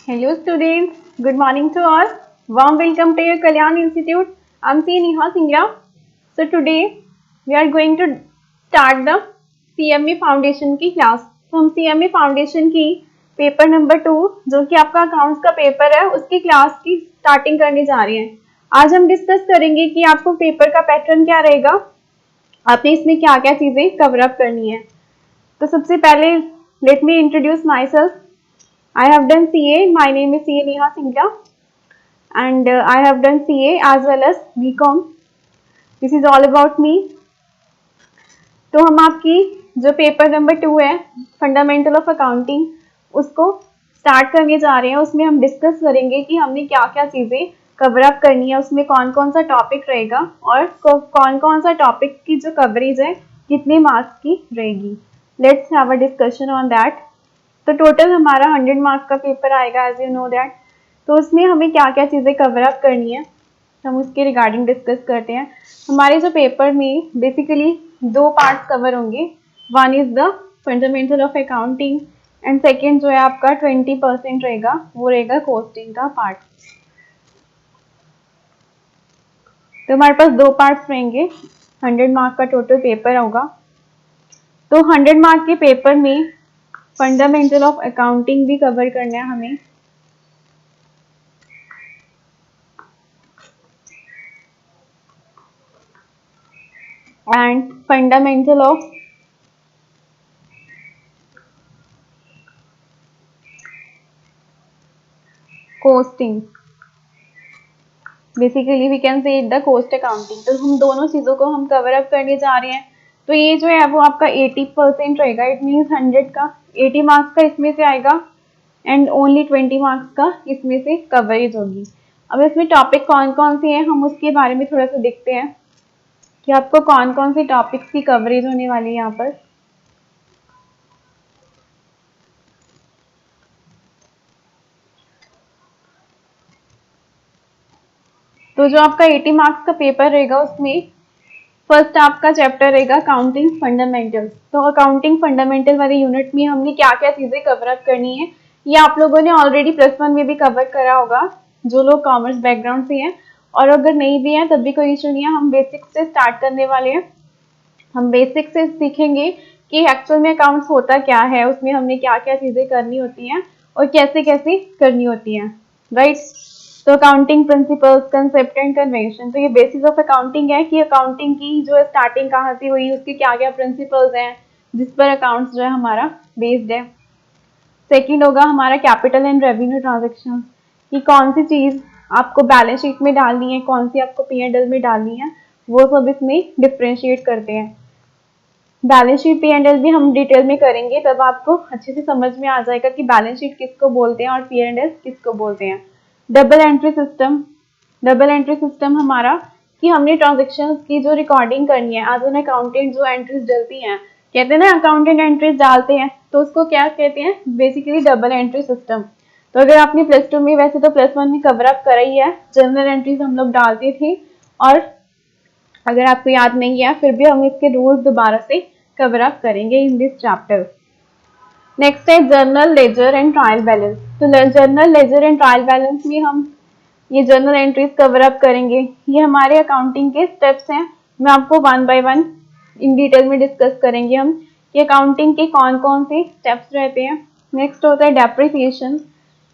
Hello students, good morning to all. Warm welcome to your Kalyan Institute. I'm C. Neha Singra. So today we are going to start the CME Foundation की class. तो हम CME Foundation की paper number 2 जो कि आपका accounts का paper है उसकी क्लास की स्टार्टिंग करने जा रहे हैं. आज हम डिस्कस करेंगे कि आपको पेपर का पैटर्न क्या रहेगा, आपने इसमें क्या क्या चीजें कवर अप करनी है. तो सबसे पहले let me introduce my self. I have done CA. My name is CA Neha Singla, and I have done CA as well as BCom. This is all about me. तो हम आपकी जो paper number 2 है fundamental of accounting उसको start करने जा रहे हैं. उसमें हम डिस्कस करेंगे कि हमने क्या क्या चीज़ें कवर अप करनी है, उसमें कौन कौन सा टॉपिक रहेगा और कौन कौन सा टॉपिक की जो कवरेज है कितने मार्क्स की रहेगी. Let's have a discussion on that. तो टोटल हमारा 100 मार्क्स का पेपर आएगा एज यू नो दैट. तो उसमें हमें क्या क्या चीज़ें कवर अप करनी है हम उसके रिगार्डिंग डिस्कस करते हैं. हमारे जो पेपर में बेसिकली 2 पार्ट्स कवर होंगे. One is the fundamental of accounting and second जो है आपका 20% रहेगा, वो रहेगा कॉस्टिंग का पार्ट. तो हमारे पास 2 पार्ट्स रहेंगे, 100 मार्क का टोटल पेपर होगा. तो 100 मार्क के पेपर में फंडामेंटल ऑफ अकाउंटिंग भी कवर करना है हमें. And fundamental of costing, basically we can say it the cost accounting. तो हम दोनों चीज़ों को हम कवर अप करने जा रहे हैं. तो ये जो है वो आपका 80% रहेगा. इट मीन्स 100 का 80 मार्क्स का इसमें से आएगा एंड ओनली 20 मार्क्स का इसमें से कवरेज होगी. अब इसमें टॉपिक कौन कौन से हैं हम उसके बारे में थोड़ा सा देखते हैं कि आपको कौन कौन से टॉपिक्स की कवरेज होने वाली है यहाँ पर. तो जो आपका 80 मार्क्स का पेपर रहेगा उसमें फर्स्ट आपका चैप्टर रहेगा अकाउंटिंग फंडामेंटल्स. तो अकाउंटिंग फंडामेंटल वाले यूनिट में हमने क्या क्या चीज़ें कवर अप करनी है ये आप लोगों ने ऑलरेडी +1 में भी कवर करा होगा जो लोग कॉमर्स बैकग्राउंड से हैं, और अगर नहीं भी हैं तब भी कोई इशू नहीं है. हम बेसिक से स्टार्ट करने वाले हैं. हम बेसिक से सीखेंगे कि एक्चुअल में अकाउंट्स होता क्या है, उसमें हमने क्या क्या चीज़ें करनी होती हैं और कैसे कैसे करनी होती हैं, राइट. तो accounting principles, concept and convention. तो ये बेसिस ऑफ अकाउंटिंग है कि अकाउंटिंग की जो है स्टार्टिंग कहाँ से हुई, उसके क्या क्या प्रिंसिपल्स हैं जिस पर अकाउंट्स जो है हमारा बेस्ड है. सेकंड होगा हमारा कैपिटल एंड रेवेन्यू ट्रांजैक्शन, कि कौन सी चीज़ आपको बैलेंस शीट में डालनी है, कौन सी आपको P&L में डालनी है, वो सब इसमें डिफ्रेंशिएट करते हैं. बैलेंस शीट P&L भी हम डिटेल में करेंगे, तब आपको अच्छे से समझ में आ जाएगा कि बैलेंस शीट किसको बोलते हैं और P&L किसको बोलते हैं. Double entry system. Double entry system हमारा कि हमने ट्रांजेक्शन्स की जो रिकॉर्डिंग करनी है एज एन अकाउंटेंट, जो एंट्रीज डलती हैं, कहते हैं ना अकाउंटेंट एंट्रीज डालते हैं, तो उसको क्या कहते हैं, बेसिकली डबल एंट्री सिस्टम. तो अगर आपने +2 में, वैसे तो +1 में कवर अप करा ही है, जनरल एंट्रीज हम लोग डालते थे, और अगर आपको याद नहीं है फिर भी हम इसके रूल्स दोबारा से कवर अप करेंगे इन दिस चैप्टर. नेक्स्ट है journal ledger and trial balance. तो journal ledger and trial balance में हम ये जर्नल एंट्रीज कवर अप करेंगे. ये हमारे अकाउंटिंग के स्टेप्स हैं. मैं आपको 1 बाय 1 इन डिटेल में डिस्कस करेंगे हम कि अकाउंटिंग के कौन कौन से स्टेप्स रहते हैं. नेक्स्ट होता है डेप्रिसिएशन.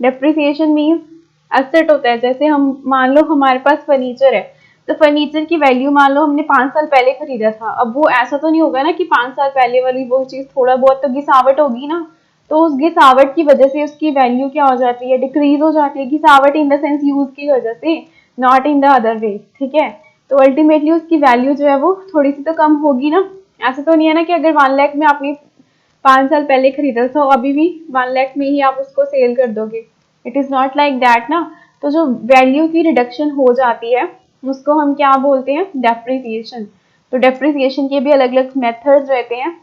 डेप्रिसिएशन मीन्स एसेट होता है. जैसे हम मान लो हमारे पास फर्नीचर है, तो फर्नीचर की वैल्यू मान लो हमने 5 साल पहले खरीदा था. अब वो ऐसा तो नहीं होगा ना कि 5 साल पहले वाली वो चीज़ थोड़ा बहुत तो गिसावट होगी ना, तो उस गिसावट की वजह से उसकी वैल्यू क्या हो जाती है, डिक्रीज हो जाती है. गिसावट इन द सेंस यूज की वजह से, not in the other way, ठीक है. तो अल्टीमेटली उसकी वैल्यू जो है वो थोड़ी सी तो कम होगी ना. ऐसा तो नहीं है ना कि अगर 1 लाख में आपने 5 साल पहले खरीदा था अभी भी 1 लाख में ही आप उसको सेल कर दोगे. It is not like that ना. तो जो वैल्यू की रिडक्शन हो जाती है उसको हम क्या बोलते हैं, डेप्रिसिएशन. तो डेप्रिसिएशन के भी अलग अलग मेथड्स रहते हैं.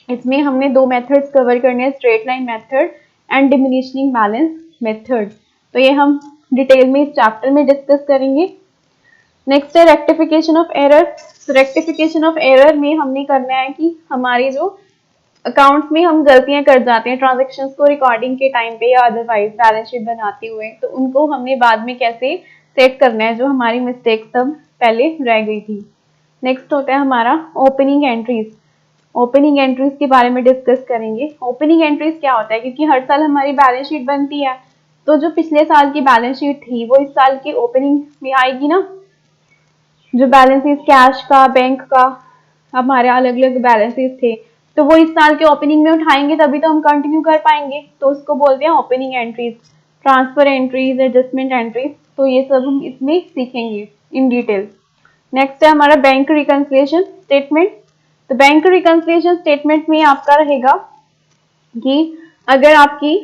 इसमें हमने 2 मेथड्स कवर करने हैं, straight line method and diminishing balance method. तो ये हम डिटेल में इस चैप्टर में डिस्कस करेंगे. नेक्स्ट है रेक्टिफिकेशन ऑफ एरर. तो रेक्टिफिकेशन ऑफ एरर में हमने करना है कि हमारी जो अकाउंट्स में हम गलतियां कर जाते हैं ट्रांजेक्शन्स को रिकॉर्डिंग के टाइम पे या अदरवाइज बैलेंस शीट बनाते हुए, तो उनको हमने बाद में कैसे सेट करना है, जो हमारी मिस्टेक सब पहले रह गई थी। नेक्स्ट होता है हमारा ओपनिंग एंट्रीज। ओपनिंग एंट्रीज के बारे में डिस्कस करेंगे। ओपनिंग एंट्रीज क्या होता है, क्योंकि हर साल हमारी बैलेंस शीट बनती है, तो जो पिछले साल की बैलेंस शीट थी वो इस साल की ओपनिंग में आएगी ना। जो बैलेंसेस कैश का, बैंक का, हमारे अलग अलग बैलेंसेस थे, तो वो इस साल के ओपनिंग में उठाएंगे तभी तो हम कंटिन्यू कर पाएंगे, तो उसको बोलते हैं opening entries. Transfer entries, adjustment entries, तो ये सब हम इसमें सीखेंगे इन डिटेल। नेक्स्ट है हमारा बैंक रिकंसिलिएशन स्टेटमेंट। तो बैंक रिकंसिलिएशन स्टेटमेंट में आपका रहेगा कि अगर आपकी,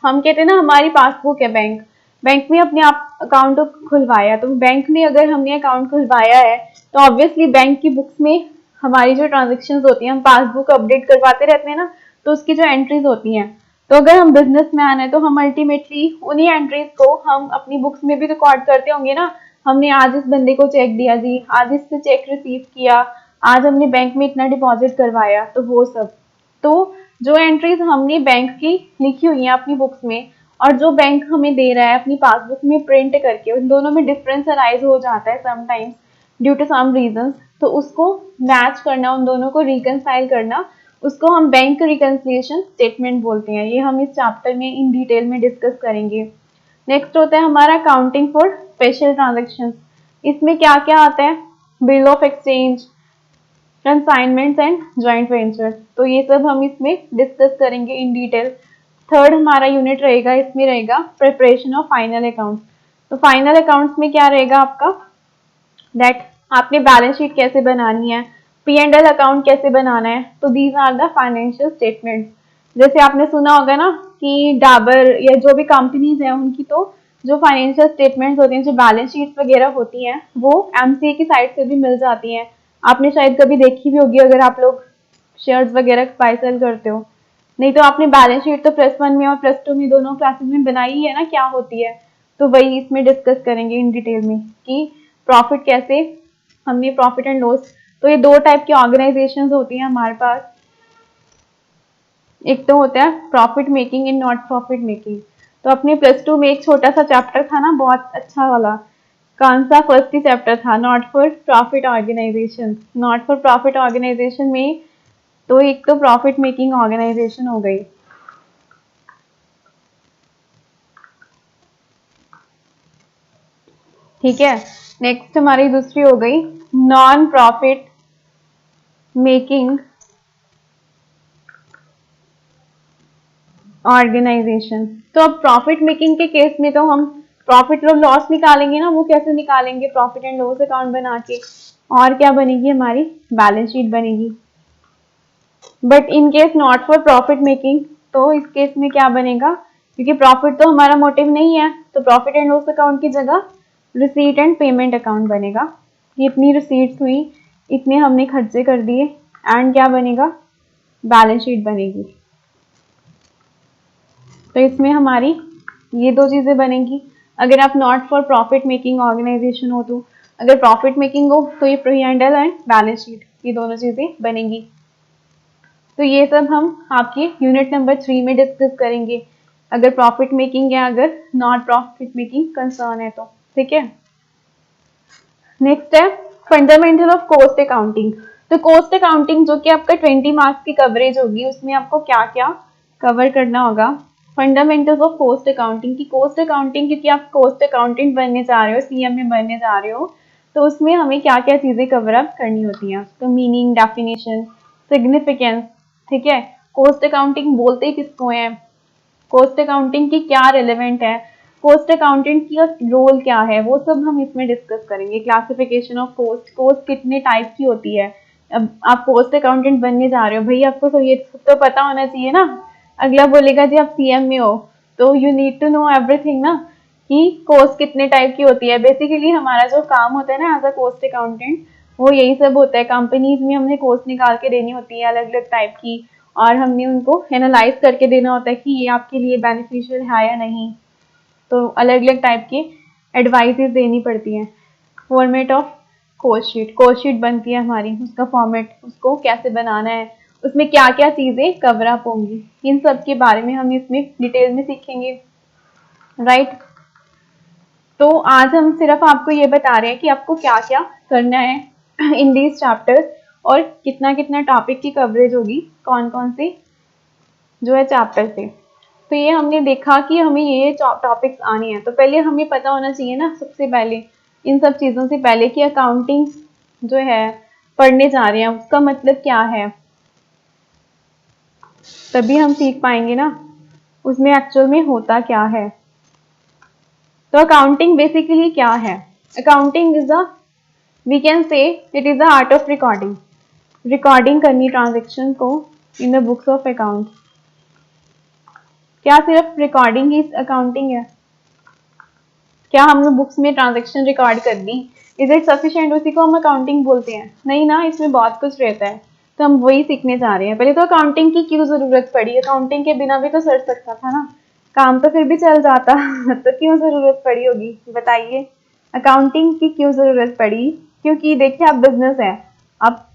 हम कहते हैं ना हमारी पासबुक है बैंक, बैंक में अपने आप अकाउंट खुलवाया, तो बैंक में अगर हमने अकाउंट खुलवाया है तो ऑब्वियसली बैंक की बुक्स में हमारी जो ट्रांजेक्शन्स होती हैं, हम पासबुक अपडेट करवाते रहते हैं ना, तो उसकी जो एंट्रीज होती हैं, तो अगर हम बिजनेस मैन है तो हम अल्टीमेटली उन्हीं एंट्रीज को हम अपनी बुक्स में भी रिकॉर्ड करते होंगे ना। हमने आज इस बंदे को चेक दिया जी, आज इससे चेक रिसीव किया, आज हमने बैंक में इतना डिपॉजिट करवाया, तो वो सब। तो जो एंट्रीज हमने बैंक की लिखी हुई है अपनी बुक्स में, और जो बैंक हमें दे रहा है अपनी पासबुक में प्रिंट करके, उन दोनों में डिफरेंस अराइज हो जाता है sometimes due to some reasons, तो उसको मैच करना, उन दोनों को रिकंसाइल करना, उसको हम बैंक रिकंसिलिएशन स्टेटमेंट बोलते हैं। ये हम इस चैप्टर में इन डिटेल में डिस्कस करेंगे। नेक्स्ट होता है हमारा अकाउंटिंग फॉर स्पेशल ट्रांजेक्शंस। इसमें क्या क्या आता है, bill of exchange, consignments and joint venture, तो ये सब हम इसमें डिस्कस करेंगे इन डिटेल। थर्ड हमारा यूनिट रहेगा, इसमें रहेगा प्रिपरेशन ऑफ फाइनल अकाउंट्स। तो फाइनल अकाउंट्स में क्या रहेगा आपका, दैट आपने बैलेंस शीट कैसे बनानी है, पी एंड एल अकाउंट कैसे बनाना है, तो these are the financial statements. जैसे आपने सुना होगा ना कि डाबर या जो भी कंपनीज हैं उनकी तो जो फाइनेंशियल स्टेटमेंट्स होती हैं, जो बैलेंस शीट वगैरह होती हैं, वो एमसीए की साइड से भी मिल जाती हैं। आपने शायद कभी देखी भी होगी अगर आप लोग शेयर्स वगैरह बाय सेल करते हो। नहीं तो आपने बैलेंस शीट तो +1 में और +2 में दोनों क्लासेस में बनाई ही है ना, क्या होती है, तो वही इसमें डिस्कस करेंगे इन डिटेल में कि प्रॉफिट कैसे, हमने प्रॉफिट एंड लॉस। तो ये दो टाइप की ऑर्गेनाइजेशंस होती हैं हमारे पास, एक तो होता है profit making and not profit making. तो अपने +2 में एक छोटा सा चैप्टर था ना बहुत अच्छा वाला, कौन सा, फर्स्ट ही चैप्टर था, not for profit organisation. Not for profit organisation में तो एक तो प्रॉफिट मेकिंग ऑर्गेनाइजेशन हो गई, ठीक है। नेक्स्ट हमारी दूसरी हो गई नॉन प्रॉफिट मेकिंग ऑर्गेनाइजेशन। तो अब प्रॉफिट मेकिंग के केस में तो हम प्रॉफिट और लॉस निकालेंगे ना, वो कैसे निकालेंगे, प्रॉफिट एंड लॉस अकाउंट बना के, और क्या बनेगी हमारी बैलेंस शीट बनेगी। But in case not for profit making, तो इस केस में क्या बनेगा, क्योंकि प्रॉफिट तो हमारा मोटिव नहीं है, तो प्रॉफिट एंड लॉस अकाउंट की जगह रिसीट एंड पेमेंट अकाउंट बनेगा कि इतनी रिसीट्स हुई, इतने हमने खर्चे कर दिए, एंड क्या बनेगा, बैलेंस शीट बनेगी। तो इसमें हमारी ये दो चीजें बनेंगी। अगर आप not for profit making organisation हो, तो अगर प्रॉफिट मेकिंग हो तो ये प्री एंड बैलेंस शीट, ये दोनों चीजें बनेंगी। तो ये सब हम आपके यूनिट नंबर 3 में डिस्कस करेंगे, अगर प्रॉफिट मेकिंग या अगर नॉट प्रॉफिट मेकिंग कंसर्न है तो, ठीक है। नेक्स्ट है फंडामेंटल ऑफ कॉस्ट अकाउंटिंग। तो कॉस्ट अकाउंटिंग जो कि आपका 20 मार्क्स की कवरेज होगी, उसमें आपको क्या क्या कवर करना होगा। फंडामेंटल्स ऑफ कॉस्ट अकाउंटिंग की, कॉस्ट अकाउंटिंग क्योंकि आप कॉस्ट अकाउंटेंट बनने जा रहे हो, सीएमए बनने जा रहे हो, तो उसमें हमें क्या क्या चीजें कवर अप करनी होती हैं, तो मीनिंग, डेफिनेशन, सिग्निफिकेंस, ठीक है। कॉस्ट अकाउंटिंग बोलते किसको है, कॉस्ट अकाउंटिंग की क्या रिलेवेंट है, कॉस्ट अकाउंटेंट की रोल क्या है, वो सब हम इसमें डिस्कस करेंगे। क्लासिफिकेशन ऑफ कॉस्ट, कॉस्ट कितने टाइप की होती है। अब आप कॉस्ट अकाउंटेंट बनने जा रहे हो, भाई आपको तो ये तो पता होना चाहिए ना। अगला बोलेगा जी आप सीएम में हो, तो you need to know everything ना, कि कॉस्ट कितने टाइप की होती है। बेसिकली हमारा जो काम होता है ना एज अ कॉस्ट अकाउंटेंट, वो यही सब होता है। कंपनीज में हमने कॉस्ट निकाल के देनी होती है अलग अलग टाइप की, और हमने उनको एनालाइज करके देना होता है कि ये आपके लिए बेनिफिशियल है या नहीं, तो अलग अलग टाइप की एडवाइजेस देनी पड़ती हैं। Format of cost sheet, cost sheet बनती है हमारी, उसका फॉर्मेट, उसको कैसे बनाना है, उसमें क्या क्या चीजें कवर अप होंगी, इन सब के बारे में हम इसमें डिटेल में सीखेंगे, राइट। तो आज हम सिर्फ आपको ये बता रहे हैं कि आपको क्या क्या करना है इन दीज चैप्टर्स, और कितना कितना टॉपिक की कवरेज होगी कौन कौन से जो है चैप्टर से। तो ये हमने देखा कि हमें ये टॉपिक्स आनी है, तो पहले हमें पता होना चाहिए ना सबसे पहले, इन सब चीज़ों से पहले, कि अकाउंटिंग जो है पढ़ने जा रहे हैं उसका मतलब क्या है, तभी हम सीख पाएंगे ना उसमें एक्चुअल में होता क्या है। तो अकाउंटिंग बेसिकली क्या है? Accounting is a, we can say it is the art of recording, recording करनी ट्रांजेक्शन को in the books of account. क्या सिर्फ रिकॉर्डिंग ही अकाउंटिंग है? क्या हमने बुक्स में ट्रांजैक्शन रिकॉर्ड कर दी, इज इट सफिशिएंट, उसी को हम अकाउंटिंग बोलते हैं? नहीं ना, इसमें बहुत कुछ रहता है, तो हम वही सीखने जा रहे हैं। पहले तो अकाउंटिंग की क्यों जरूरत पड़ी? अकाउंटिंग के बिना भी तो चल सकता था ना, काम तो फिर भी चल जाता तो क्यों जरूरत पड़ी होगी बताइए, अकाउंटिंग की क्यों जरूरत पड़ी? क्योंकि देखिए आप बिजनेस है, आप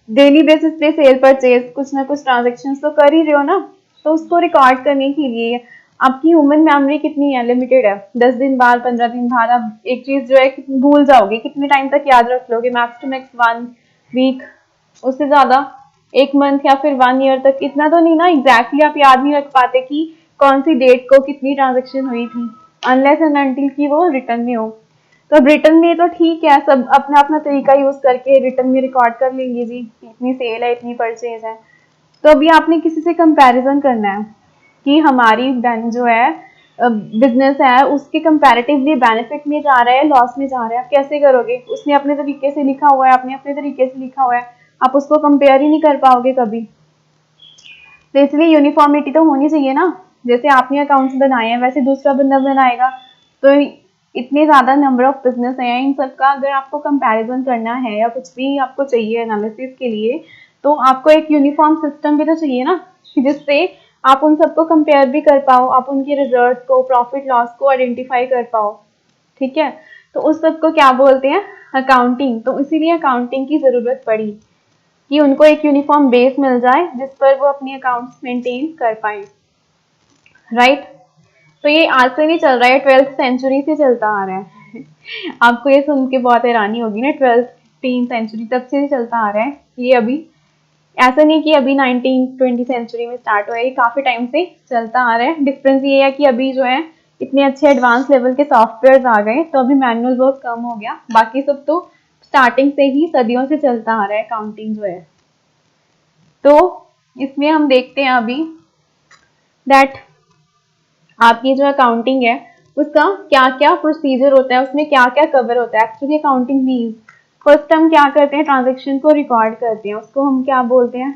डेली बेसिस पे सेल परचेज कुछ ना कुछ ट्रांजेक्शन तो कर ही रहे हो ना, तो उसको रिकॉर्ड करने के लिए आपकी ह्यूमन मेमोरी कितनी है? लिमिटेड है। 10 दिन बाद 15 दिन बाद आप एक चीज जो है भूल जाओगे, कितने टाइम तक याद रख लोगे? मैक्स टू मैक्स 1 वीक, उससे ज्यादा 1 मंथ या फिर 1 ईयर तक, इतना तो नहीं ना एग्जैक्टली आप याद नहीं रख पाते कि कौन सी डेट को कितनी ट्रांजेक्शन हुई थी, अनलेस एंड अनटिल की वो रिटर्न में हो। तो अब रिटर्न में तो ठीक है, सब अपना अपना तरीका यूज करके रिटर्न में रिकॉर्ड कर लेंगे जी, इतनी सेल है, इतनी परचेज है। तो अभी आपने किसी से कंपैरिजन करना है कि हमारी जो है बिजनेस है उसके कंपैरेटिवली बेनिफिट में जा रहा है, लॉस में जा रहा है, आप कैसे करोगे? उसने अपने तरीके से लिखा हुआ है, आपने अपने तरीके से लिखा हुआ है, आप उसको कंपेयर ही नहीं कर पाओगे कभी। तो इसलिए यूनिफॉर्मिटी तो होनी चाहिए ना, जैसे आपने अकाउंट्स बनाए हैं वैसे दूसरा बंदा बनाएगा। तो इतने ज्यादा नंबर ऑफ बिजनेस हैं, इन सबका अगर आपको कंपैरिजन करना है या कुछ भी आपको चाहिए एनालिसिस के लिए, तो आपको एक यूनिफॉर्म सिस्टम भी तो चाहिए ना, जिससे आप उन सबको कंपेयर भी कर पाओ, आप उनके रिजल्ट को, प्रॉफिट लॉस को आइडेंटिफाई कर पाओ, ठीक है। तो उस सबको क्या बोलते हैं? अकाउंटिंग। तो इसीलिए अकाउंटिंग की जरूरत पड़ी कि उनको एक यूनिफॉर्म बेस मिल जाए जिस पर वो अपनी अकाउंट्स मेंटेन कर पाए, राइट। तो ये आज से नहीं चल रहा है, 12th सेंचुरी से चलता आ रहा है आपको ये सुन के बहुत हैरानी होगी ना, 12th सेंचुरी तब से चलता आ रहा है ये, अभी ऐसा नहीं कि अभी 1920 सेंचुरी में स्टार्ट हुआ है, ये काफी टाइम से चलता आ रहा है। डिफरेंस ये है कि अभी जो है इतने अच्छे एडवांस लेवल के सॉफ्टवेयर आ गए, तो अभी मैनुअल वर्क कम हो गया, बाकी सब तो स्टार्टिंग से ही सदियों से चलता आ रहा है अकाउंटिंग जो है। तो इसमें हम देखते हैं अभी दैट आपकी जो अकाउंटिंग है उसका क्या क्या प्रोसीजर होता है, उसमें क्या क्या कवर होता है एक्चुअली अकाउंटिंग मीन। फर्स्ट हम क्या करते हैं? ट्रांजेक्शन को रिकॉर्ड करते हैं, उसको हम क्या बोलते हैं?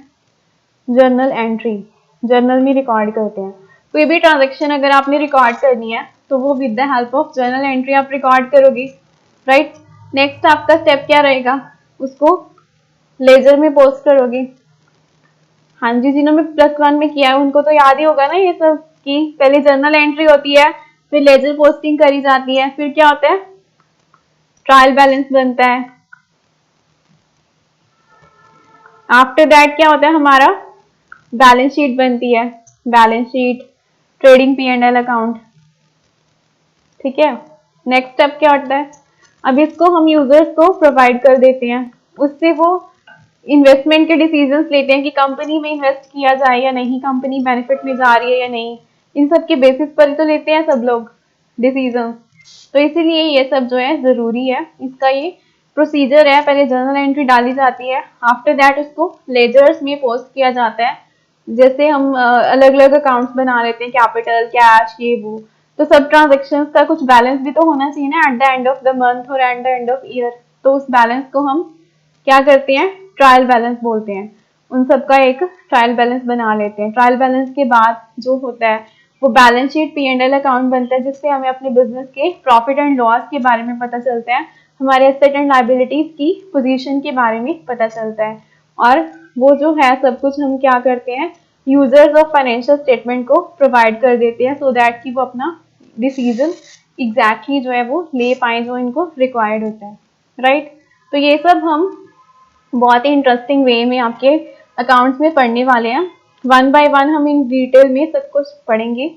जर्नल एंट्री, जर्नल में रिकॉर्ड करते हैं। कोई भी ट्रांजेक्शन अगर आपने रिकॉर्ड करनी है तो वो with the help of journal entry आप रिकॉर्ड करोगे, राइट। नेक्स्ट आपका स्टेप क्या रहेगा? उसको लेजर में पोस्ट करोगे। हाँ जी, जिन्होंने +1 में किया है उनको तो याद ही होगा ना ये सब, कि पहले जर्नल एंट्री होती है, फिर लेजर पोस्टिंग करी जाती है, फिर क्या होता है? ट्रायल बैलेंस बनता है। आफ्टर दैट क्या होता है हमारा? बैलेंस शीट बनती है, balance sheet, trading P&L account, ठीक है। नेक्स्ट स्टेप क्या होता है? अब इसको हम यूजर्स को प्रोवाइड कर देते हैं, उससे वो इन्वेस्टमेंट के डिसीजंस लेते हैं कि कंपनी में इन्वेस्ट किया जाए या नहीं, कंपनी बेनिफिट में जा रही है या नहीं, इन सब के बेसिस पर तो लेते हैं सब लोग डिसीजन। तो इसीलिए ये सब जो है जरूरी है, इसका ये प्रोसीजर है। पहले जर्नल एंट्री डाली जाती है, आफ्टर दैट उसको लेजर्स में पोस्ट किया जाता है। जैसे हम अलग अलग अकाउंट्स बना लेते हैं, कैपिटल, कैश, ये वो, तो सब ट्रांजेक्शन का कुछ बैलेंस भी तो होना चाहिए ना at the end of the month और at the end of year. तो उस बैलेंस को हम क्या करते हैं? ट्रायल बैलेंस बोलते हैं। उन सबका एक ट्रायल बैलेंस बना लेते हैं। ट्रायल बैलेंस के बाद जो होता है वो बैलेंस शीट P&L अकाउंट बनता है, जिससे हमें अपने बिजनेस के प्रॉफिट एंड लॉस के बारे में पता चलता है, हमारे एसेट एंड लायबिलिटीज की पोजीशन के बारे में पता चलता है, और वो जो है सब कुछ हम क्या करते हैं? यूजर्स ऑफ फाइनेंशियल स्टेटमेंट को प्रोवाइड कर देते हैं, सो दैट कि वो अपना डिसीजन एग्जैक्टली जो है वो ले पाए जो इनको रिक्वायर्ड होता है, राइट। तो ये सब हम बहुत ही इंटरेस्टिंग वे में आपके अकाउंट्स में पढ़ने वाले हैं। वन बाय वन हम इन डिटेल में सब कुछ पढ़ेंगे।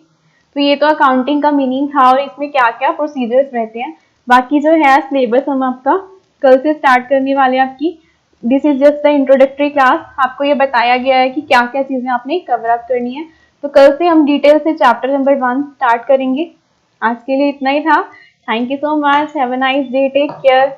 तो ये तो अकाउंटिंग का मीनिंग था और इसमें क्या क्या प्रोसीजर्स रहते हैं। बाकी जो है सिलेबस हम आपका कल से स्टार्ट करने वाले हैं आपकी। This is just the introductory class. आपको ये बताया गया है कि क्या क्या चीजें आपने कवर अप करनी है। तो कल से हम डिटेल से चैप्टर नंबर 1 स्टार्ट करेंगे। आज के लिए इतना ही था। Thank you so much. Have a nice day. Take care.